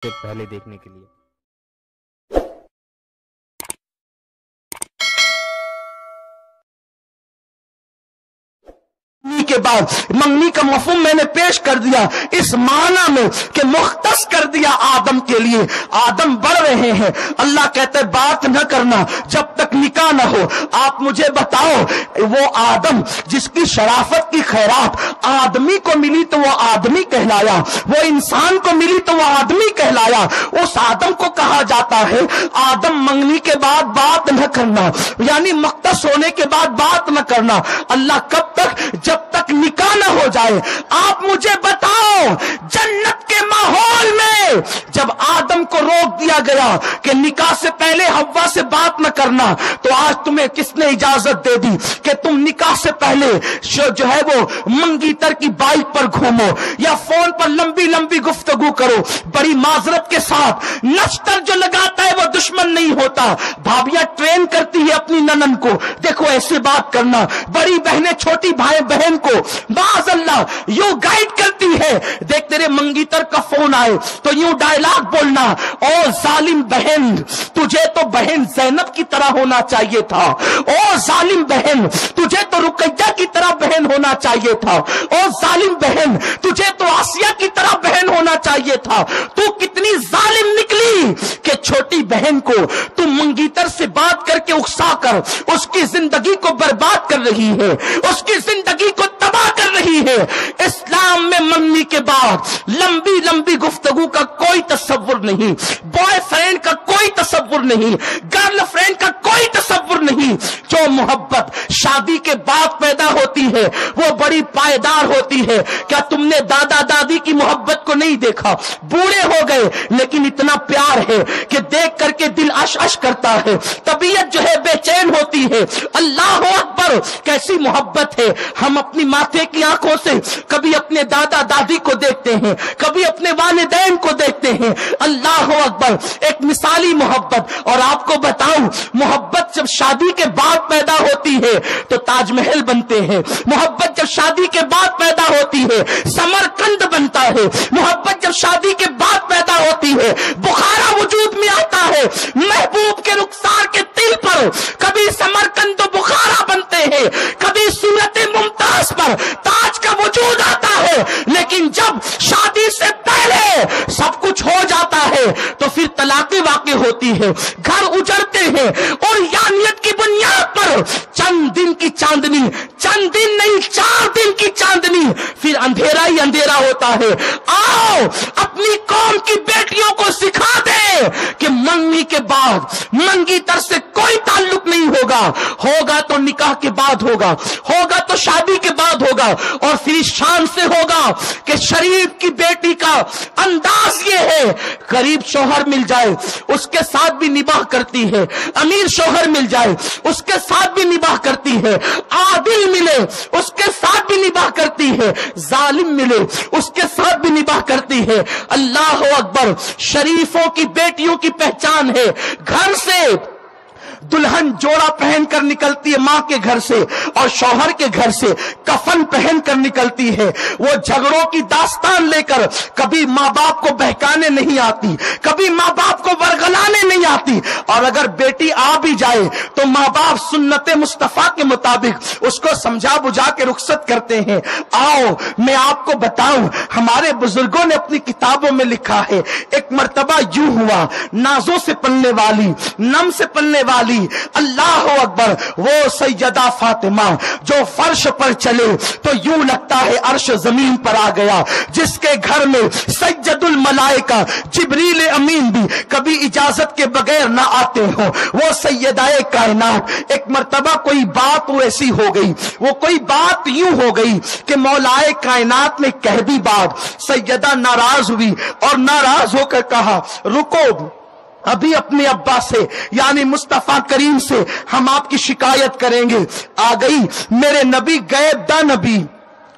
से पहले देखने के लिए। के बाद मंगनी का मफहूम मैंने पेश कर दिया इस माना में कि मुख्तस कर दिया आदम के लिए। आदम बढ़ रहे हैं, अल्लाह कहते बात न करना जब तक निकाह न हो। आप मुझे बताओ वो आदम जिसकी शराफत की खैरात आदमी को मिली तो वो आदमी कहलाया, वो इंसान को मिली तो वो आदमी कहलाया। उस आदम को कहा जाता है आदम मंगनी के बाद बात न करना, यानी मुख्तस होने के बाद बात न करना। अल्लाह कब तक? जब तक निकाह न हो जाए। आप मुझे बताओ जन्नत के माहौल में जब आदम को रोक दिया गया कि निकाह से पहले हव्वा से बात न करना, तो आज तुम्हें किसने इजाजत दे दी कि तुम निकाह से पहले जो है वो मंगीतर की बाइक पर घूमो या फोन पर लंबी लंबी गुफ्तगू करो? बड़ी माजरत के साथ नश्तर जो लगाता है वो दुश्मन नहीं होता। भाभियां ट्रेन करती है अपनी ननन को, देखो ऐसे बात करना। बड़ी बहनें छोटी भाई बहन को माज़अल्लाह यूं गाइड करती है, देख तेरे मंगीतर का फोन आए तो यूं डायलॉग बोलना, ओ जालिम बहन तुझे तो बहन ज़ैनब की तरह होना चाहिए था, ओ जालिम बहन तुझे तो रुकैया की तरह बहन होना चाहिए था, ओ जालिम बहन तुझे तो आसिया की तरह बहन होना चाहिए था। तू कितनी जालिम निकली कि छोटी बहन को तू मंगीतर से बात करके उकसा कर उसकी जिंदगी को बर्बाद कर रही है, उसकी जिंदगी को तबाह कर रही है। इस्लाम में मंगनी के बाद लंबी लंबी गुफ्तगू का कोई तसव्वुर नहीं, बॉयफ्रेंड का कोई तसव्वुर नहीं, गर्लफ्रेंड का कोई तसव्वुर नहीं। जो मोहब्बत शादी के बाद पैदा होती है वो बड़ी पायदार होती है। क्या तुमने दादा दादी की मोहब्बत को नहीं देखा? बूढ़े हो गए लेकिन इतना प्यार है कि देख करके दिल अश अश करता है, तबीयत जो है बेचैन होती है। अल्लाह अकबर, कैसी मोहब्बत है। हम अपनी माथे की आंखों से कभी अपने दादा दादी को देखते हैं, कभी अपने वालिदैन को देखते हैं। अल्लाह अकबर, एक मिसाली मोहब्बत। और आपको बताऊं मोहब्बत जब शादी के बाद पैदा होती है तो ताजमहल बनते हैं, मोहब्बत जब शादी के बाद पैदा होती है समरकंद बनता है, मोहब्बत जब शादी के बाद पैदा होती है बुखारा वजूद में आता है। महबूब के रुखसार के तिल पर कभी समरकंद बुखारा बनते हैं, कभी सूरत मुमताज पर ताज का वजूद आता है। लेकिन जब शादी से पहले सब कुछ हो जाता है तो फिर तलाक़ें वाक़े होती है, घर उजड़ते हैं और यानियत की बुनियाद पर चंद दिन की चांदनी, चंद दिन नहीं 4 दिन की चांदनी, फिर अंधेरा ही अंधेरा होता है। आओ अपनी कौम की बेटियों को सिखा दे कि मंगनी के बाद मंगीतर से कोई ताल्लुक नहीं होगा, होगा तो निकाह के बाद होगा, होगा तो शादी के बाद होगा। और फिर शान से होगा कि शरीफ की बेटी का अंदाज ये है, गरीब शौहर मिल जाए उसके साथ भी निबाह करती है, अमीर शौहर मिल जाए उसके साथ भी निबाह करती है, आदिल मिले उसके साथ भी निबाह करती है, जालिम मिले उसके साथ भी निबाह करती है। अल्लाह अकबर, शरीफों की बेटियों की पहचान है। घर से दुल्हन जोड़ा पहनकर निकलती है मां के घर से और शौहर के घर से कफन पहनकर निकलती है। वो झगड़ों की दास्तान लेकर कभी माँ बाप को बहकाने नहीं आती, कभी माँ बाप को वरगलाने नहीं आती। और अगर बेटी आ भी जाए तो माँ बाप सुन्नत मुस्तफा के मुताबिक उसको समझा बुझा के रुखसत करते हैं। आओ मैं आपको बताऊं, हमारे बुजुर्गों ने अपनी किताबों में लिखा है, एक मर्तबा यूं हुआ, नाजों से पलने वाली, नम से पलने वाली, अल्लाह अकबर, वो सैयदा फातिमा जो फर्श पर चले तो यूं लगता है अर्श जमीन पर आ गया, जिसके घर में सैयदुल मलाइका जिब्रील अमीन भी कभी इजाजत के बगैर ना आते हो, वो सैयदाए कायनात। एक मर्तबा कोई बात ऐसी हो गई, वो कोई बात यूं हो गई कि मौलाए कायनात ने कह दी बात, सैयदा नाराज हुई और नाराज होकर कहा रुको, अभी अपने अब्बा से यानी मुस्तफा करीम से हम आपकी शिकायत करेंगे। आ गई मेरे नबी, गैब दा नबी,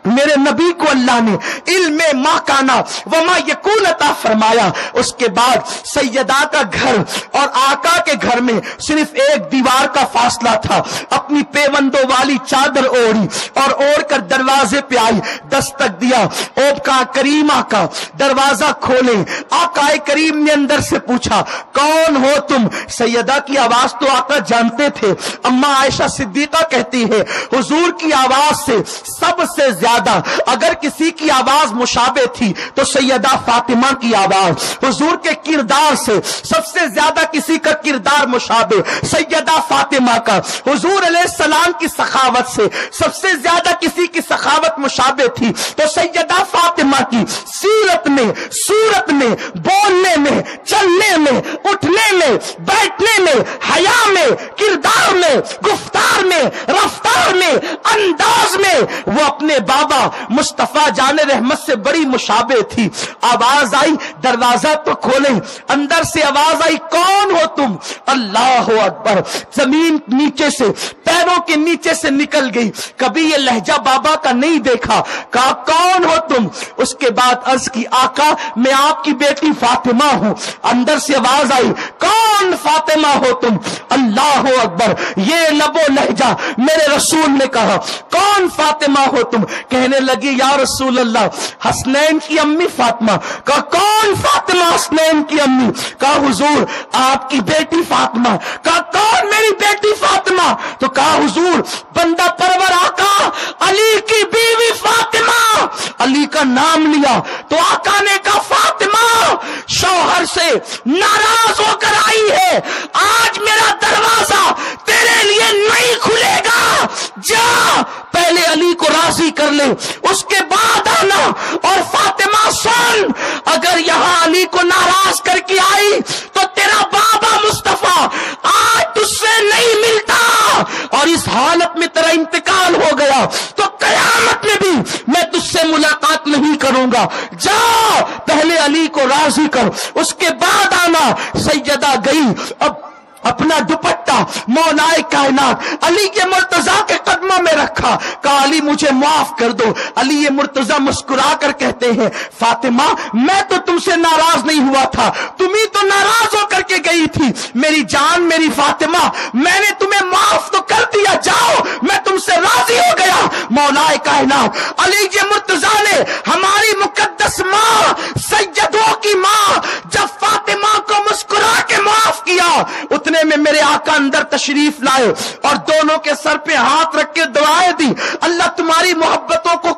میرے نبی کو اللہ نے علم ما کانا وما یکون عطا فرمایا. اس کے بعد سیدہ کا گھر اور آقا کے گھر میں صرف ایک دیوار کا فاصلہ تھا. اپنی پیوندوں والی چادر اوڑھی اور اوڑھ کر دروازے پہ آئی, دستک دیا. اوب کا کریمہ کا دروازہ کھولے. آقا کریم نے اندر سے پوچھا کون ہو تم؟ سیدہ کی آواز تو آقا جانتے تھے. اما عائشہ صدیقہ کہتی ہے حضور کی آواز سے سب سے زیادہ اگر کسی کی آواز مشابہ تھی تو سیدہ فاطمہ کی آواز. حضور کے کردار سے سب سے زیادہ کسی کا کردار مشابہ سیدہ فاطمہ کا. حضور علیہ السلام کی سخاوت سے سب سے زیادہ کسی کی سخاوت مشابہ تھی تو سیدہ فاطمہ کی. سیرت میں, صورت میں, بولنے میں, چلنے میں, اٹھنے میں, بیٹھنے میں, حیا میں, کردار میں, گفتار میں, رفتار میں, انداز میں وہ اپنے بابا مصطفیٰ جان رحمت سے بڑی مشابہ تھی. آواز آئی دروازہ تو کھولیں. اندر سے آواز آئی کون ہو تم؟ اللہ اکبر. زمین نیچے سے, پیروں کے نیچے سے نکل گئی. کبھی یہ لہجہ بابا کا نہیں دیکھا. کہا کون ہو تم؟ اس کے بعد عرض کی آقا میں آپ کی بیٹی فاطمہ ہوں. اندر سے آواز آئی کون فاطمہ ہو تم؟ اللہ اکبر. یہ لب و لہجہ میرے رسول نے کہا کون فاطمہ ہو تم؟ کہنے لگی یا رسول اللہ حسنین کی امی فاطمہ. کہا کون فاطمہ حسنین کی امی؟ کہا حضور آپ کی بیٹی فاطمہ. کہا کون میری بیٹی فاطمہ؟ تو کہا حضور بندہ پرور آقا علی کی بیوی فاطمہ. علی کا نام لیا تو آقا نے کہا فاطمہ شوہر سے ناراض ہو کر آئی ہے, آج میرا دروازہ تیرے لیے نہیں کھلے گا. جا پہلے علی کو راضی کر لے, اس کے بعد آنا. اور فاطمہ سن, اگر یہاں علی کو ناراض کر کے آئی تو تیرا بابا مصطفیٰ آج تجھ سے نہیں ملتا اور اس حالت میں تیرا انتقال ہو گیا تو قیامت میں بھی میں تجھ سے ملاقات نہیں کروں گا. جا پہلے علی کو راضی کر, اس کے بعد آنا. سیدہ گئی, اب اپنا دوپٹہ مولائے کائنات علی کے مرتضیٰ کے قدموں میں رکھا. کہا علی مجھے معاف کر دو. علی یہ مرتضیٰ مسکرا کر کہتے ہیں فاطمہ میں تو تم سے ناراض نہیں ہوا تھا, تم ہی تو ناراض ہو کر کے گئی تھی. میری جان میری فاطمہ میں نے تمہیں معاف تو کر دیا, جاؤ میں تم سے راضی ہو گیا. مولائے کائنات علی کے مرتضیٰ نے ہماری مقدس ماں سیدوں کی ماں جب فاطمہ کو مسکرا کے معاف کیا اتنے میں میرے آقا اندر تشریف لائے اور دونوں کے سر پہ ہاتھ رکھ کے دعائیں دی. اللہ تمہاری محبتوں کو